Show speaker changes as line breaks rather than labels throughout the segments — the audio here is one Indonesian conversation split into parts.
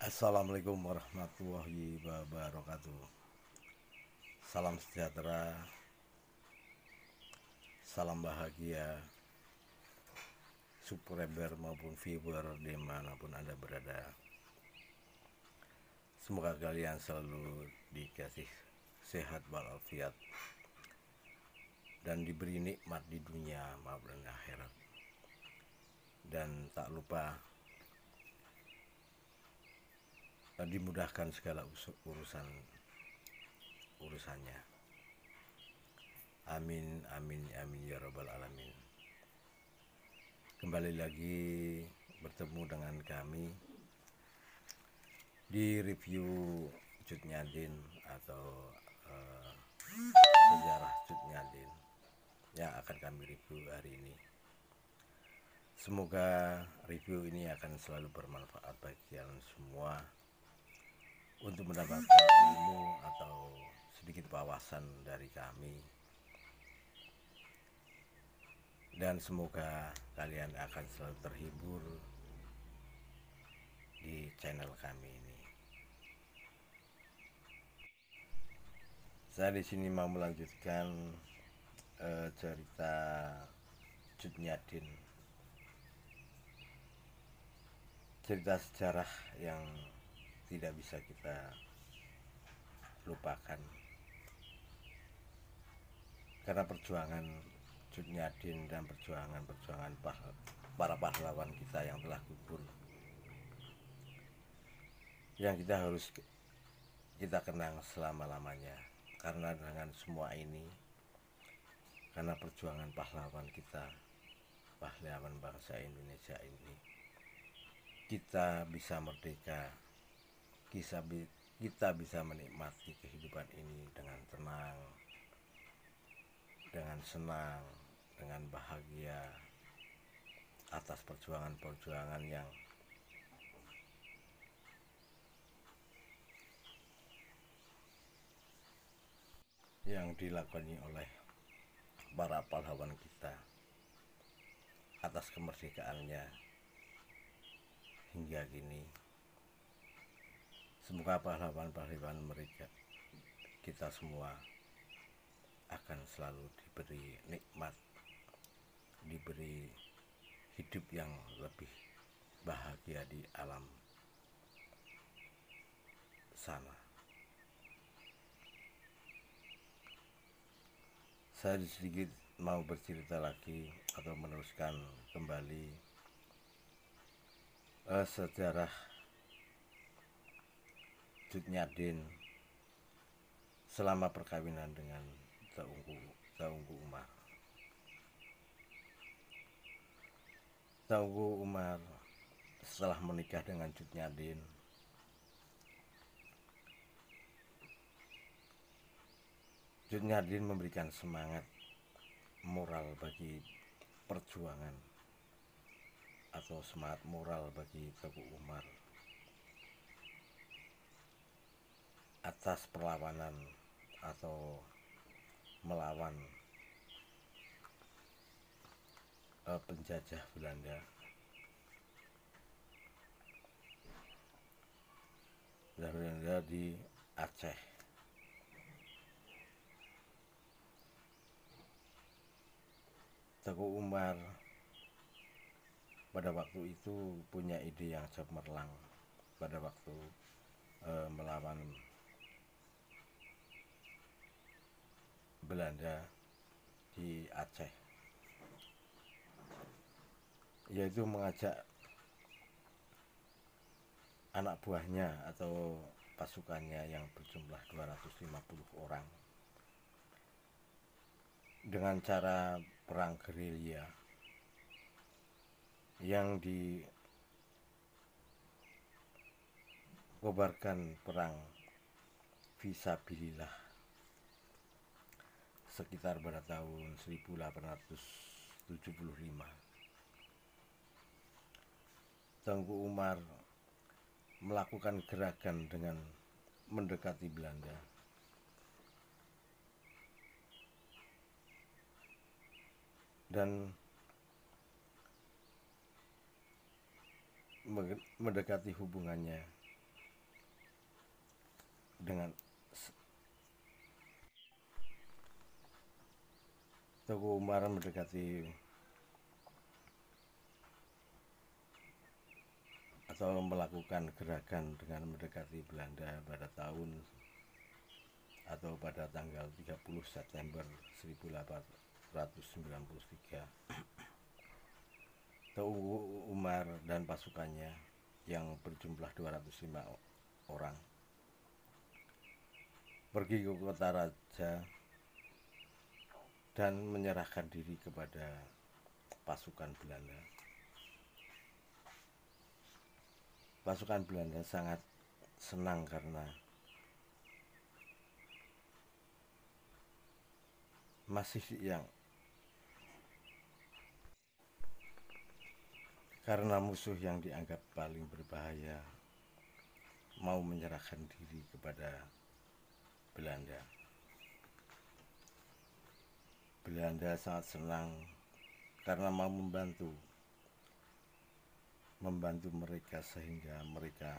Assalamualaikum warahmatullahi wabarakatuh. Salam sejahtera, salam bahagia, subscriber maupun viewer dimanapun Anda berada. Semoga kalian selalu dikasih sehat walafiat dan diberi nikmat di dunia maupun akhirat. Dan tak lupa dimudahkan segala urusannya. Amin amin amin ya rabbal alamin. Kembali lagi bertemu dengan kami di review Cut Nyadin atau sejarah Cut Nyadin yang akan kami review hari ini. Semoga review ini akan selalu bermanfaat bagi kalian semua untuk mendapatkan ilmu atau sedikit wawasan dari kami, dan semoga kalian akan selalu terhibur di channel kami ini. Saya di sini mau melanjutkan cerita Cut Nyadin, cerita sejarah yang tidak bisa kita lupakan, karena perjuangan Cut Nyadin dan perjuangan para pahlawan kita yang telah gugur, yang kita kenang selama-lamanya. Karena dengan semua ini, karena perjuangan pahlawan kita, pahlawan bangsa Indonesia ini, kita bisa merdeka, kita bisa menikmati kehidupan ini dengan tenang, dengan senang, dengan bahagia atas perjuangan-perjuangan yang dilakoni oleh para pahlawan kita atas kemerdekaannya hingga kini. Semoga pahlawan-pahlawan mereka, kita semua, akan selalu diberi nikmat, diberi hidup yang lebih bahagia di alam sana. Saya sedikit mau bercerita lagi atau meneruskan kembali sejarah Cut Nyadin selama perkawinan dengan Teungku Umar. Teungku Umar setelah menikah dengan Cut Nyadin, Cut Nyadin memberikan semangat moral bagi perjuangan atau semangat moral bagi Teungku Umar atas perlawanan atau melawan penjajah Belanda di Aceh. Teungku Umar pada waktu itu punya ide yang cemerlang pada waktu melawan Belanda di Aceh, yaitu mengajak anak buahnya atau pasukannya yang berjumlah 250 orang dengan cara perang gerilya yang dikobarkan perang fisabilillah sekitar pada tahun 1875. Teungku Umar melakukan gerakan dengan mendekati Belanda dan mendekati hubungannya dengan Teguh Umar mendekati atau melakukan gerakan dengan mendekati Belanda pada tahun atau pada tanggal 30 September 1893. Teguh Umar dan pasukannya yang berjumlah 205 orang pergi ke kota raja dan menyerahkan diri kepada pasukan Belanda. Pasukan Belanda sangat senang karena musuh yang dianggap paling berbahaya mau menyerahkan diri kepada Belanda. Belanda sangat senang karena mau membantu mereka, sehingga mereka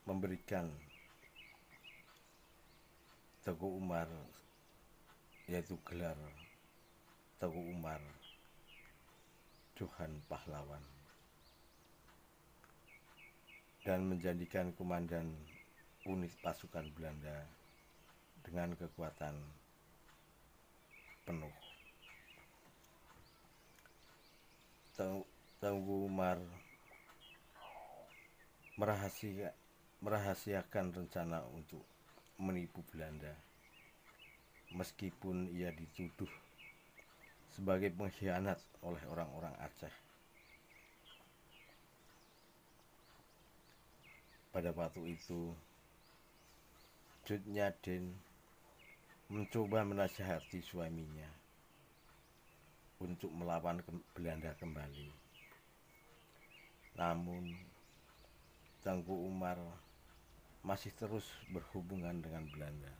memberikan Teguh Umar, yaitu gelar Teguh Umar Johan Pahlawan, dan menjadikan komandan unit pasukan Belanda dengan kekuatan penuh. Teguh Umar merahasiakan rencana untuk menipu Belanda, meskipun ia dituduh sebagai pengkhianat oleh orang-orang Aceh. Pada waktu itu, Cut Nyaden mencoba menasihati suaminya untuk melawan Belanda kembali. Namun Teguh Umar masih terus berhubungan dengan Belanda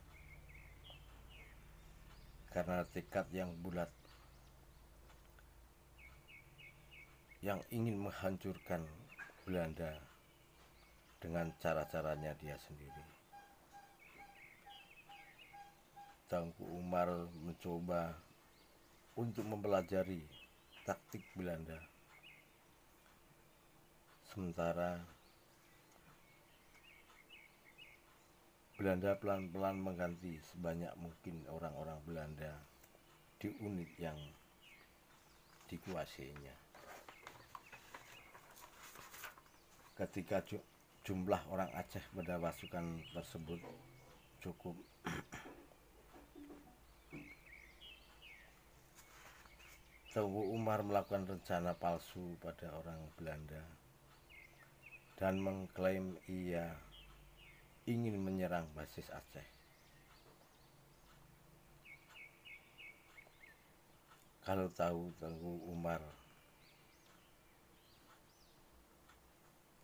karena tekad yang bulat yang ingin menghancurkan Belanda dengan cara-caranya dia sendiri. Teguh Umar mencoba untuk mempelajari taktik Belanda, sementara Belanda pelan-pelan mengganti sebanyak mungkin orang-orang Belanda di unit yang dikuasainya. Ketika jumlah orang Aceh pada pasukan tersebut cukup, Teguh Umar melakukan rencana palsu pada orang Belanda dan mengklaim ia ingin menyerang basis Aceh. Kalau tahu Teguh Umar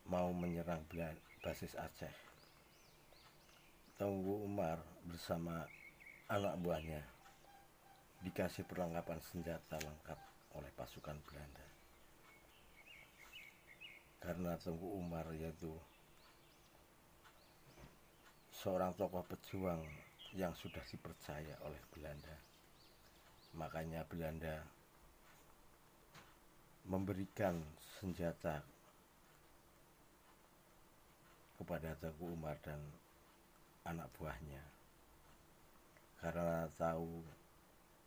mau menyerang basis Aceh, Teguh Umar bersama anak buahnya dikasih perlengkapan senjata lengkap oleh pasukan Belanda. Karena Teguh Umar yaitu seorang tokoh pejuang yang sudah dipercaya oleh Belanda, makanya Belanda memberikan senjata kepada Teguh Umar dan anak buahnya, karena tahu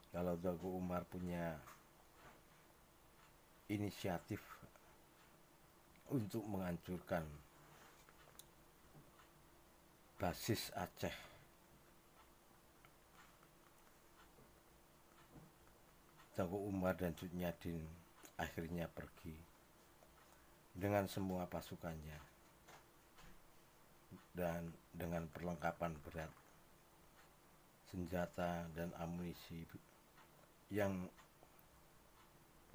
kalau Teguh Umar punya inisiatif untuk menghancurkan basis Aceh. Teguh Umar dan Cut Nyaden akhirnya pergi dengan semua pasukannya dan dengan perlengkapan berat, senjata dan amunisi yang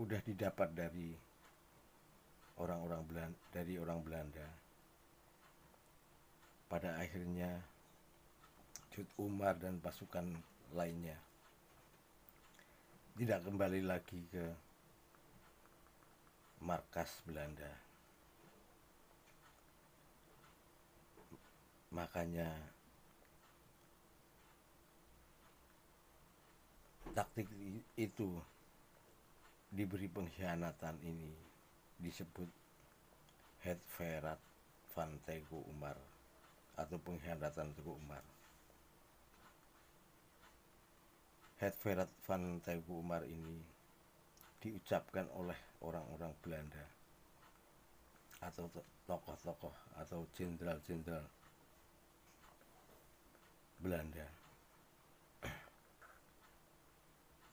udah didapat dari orang Belanda. Pada akhirnya Cut Umar dan pasukan lainnya tidak kembali lagi ke markas Belanda. Makanya Taktik itu diberi pengkhianatan ini disebut Hetverat van Teguh Umar atau pengkhianatan Teguh Umar. Hetverat van Teguh Umar ini diucapkan oleh orang-orang Belanda atau tokoh-tokoh atau jenderal-jenderal Belanda.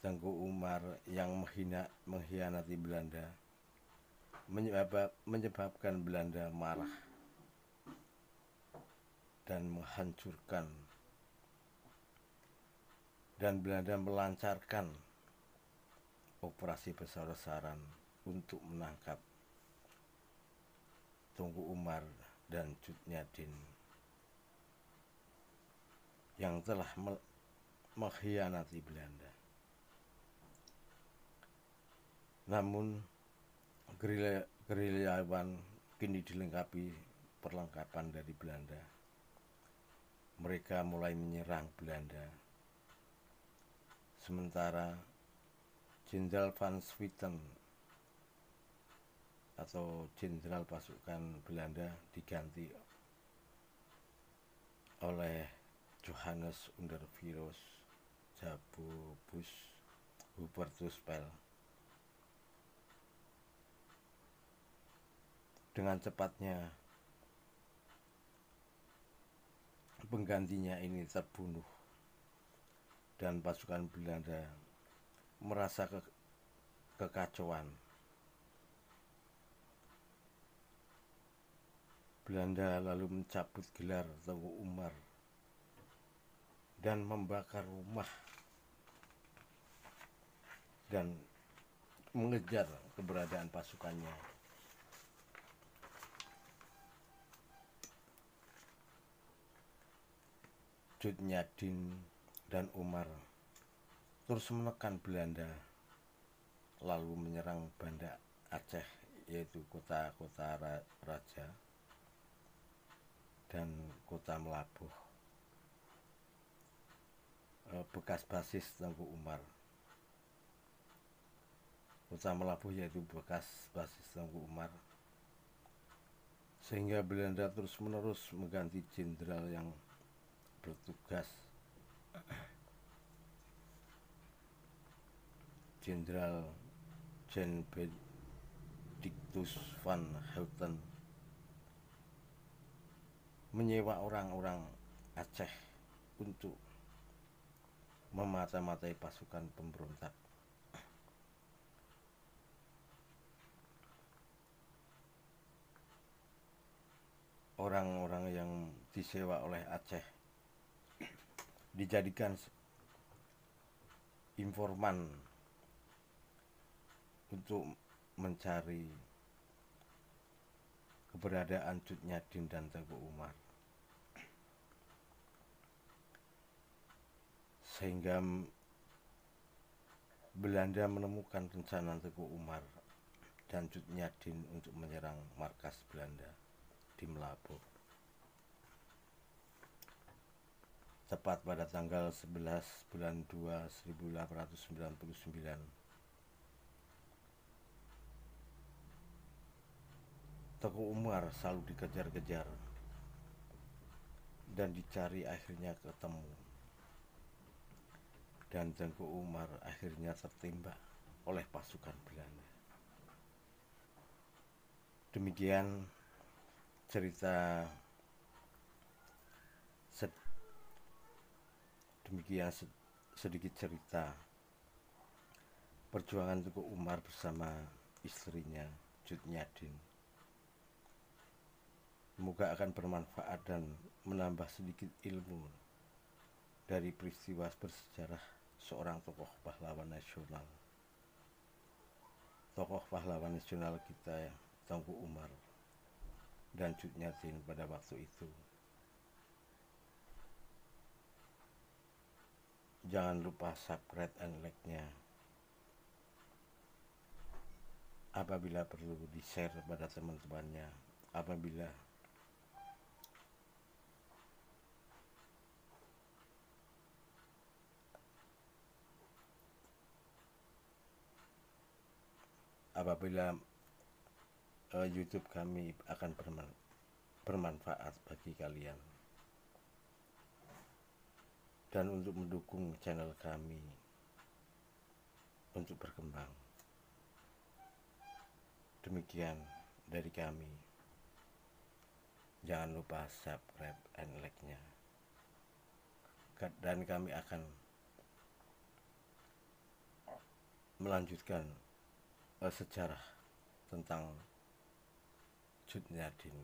Tengku Umar yang mengkhianati Belanda menyebabkan Belanda marah dan menghancurkan, dan Belanda melancarkan operasi besar-besaran untuk menangkap Tengku Umar dan Cut Nyaddin yang telah mengkhianati Belanda. Namun gerilyawan kini dilengkapi perlengkapan dari Belanda. Mereka mulai menyerang Belanda. Sementara Jenderal Van Swieten atau jenderal pasukan Belanda diganti oleh Johannes Ondervirus Jacobus Hubertus Pel. Dengan cepatnya penggantinya ini terbunuh dan pasukan Belanda merasa kekacauan. Belanda lalu mencabut gelar Tengku Umar dan membakar rumah dan mengejar keberadaan pasukannya. Cut Nyaddin dan Umar terus menekan Belanda, lalu menyerang Banda Aceh, yaitu kota-kota raja dan kota Melabuh, bekas basis Tengku Umar. Kota Melabuh yaitu bekas basis Tengku Umar, sehingga Belanda terus-menerus mengganti jenderal yang bertugas. Jenderal Jan Benedictus van Houten menyewa orang-orang Aceh untuk memata-matai pasukan pemberontak. Orang-orang yang disewa oleh Aceh dijadikan informan untuk mencari keberadaan Cut Nyaddin dan Tengku Umar, sehingga Belanda menemukan rencana Tengku Umar dan Cut Nyaddin untuk menyerang markas Belanda di Melabuh. Tepat pada tanggal 11 bulan 2 1899, Tengku Umar selalu dikejar-kejar dan dicari, akhirnya ketemu, dan Tengku Umar akhirnya tertembak oleh pasukan Belanda. Demikian sedikit cerita perjuangan Tengku Umar bersama istrinya Cut Nyaddin. Semoga akan bermanfaat dan menambah sedikit ilmu dari peristiwa bersejarah seorang tokoh pahlawan nasional. Tokoh pahlawan nasional kita, Tengku Umar dan Cut Nyaddin pada waktu itu. Jangan lupa subscribe and like-nya. Apabila perlu di-share pada teman-temannya. Apabila apabila YouTube kami akan bermanfaat bagi kalian, dan untuk mendukung channel kami untuk berkembang. Demikian dari kami. Jangan lupa subscribe and like-nya. Dan kami akan melanjutkan sejarah tentang Cut Nyak Dien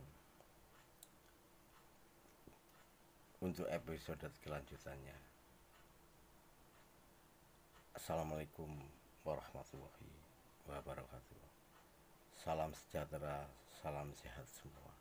untuk episode kelanjutannya. Assalamualaikum warahmatullahi wabarakatuh. Salam sejahtera, salam sehat semua.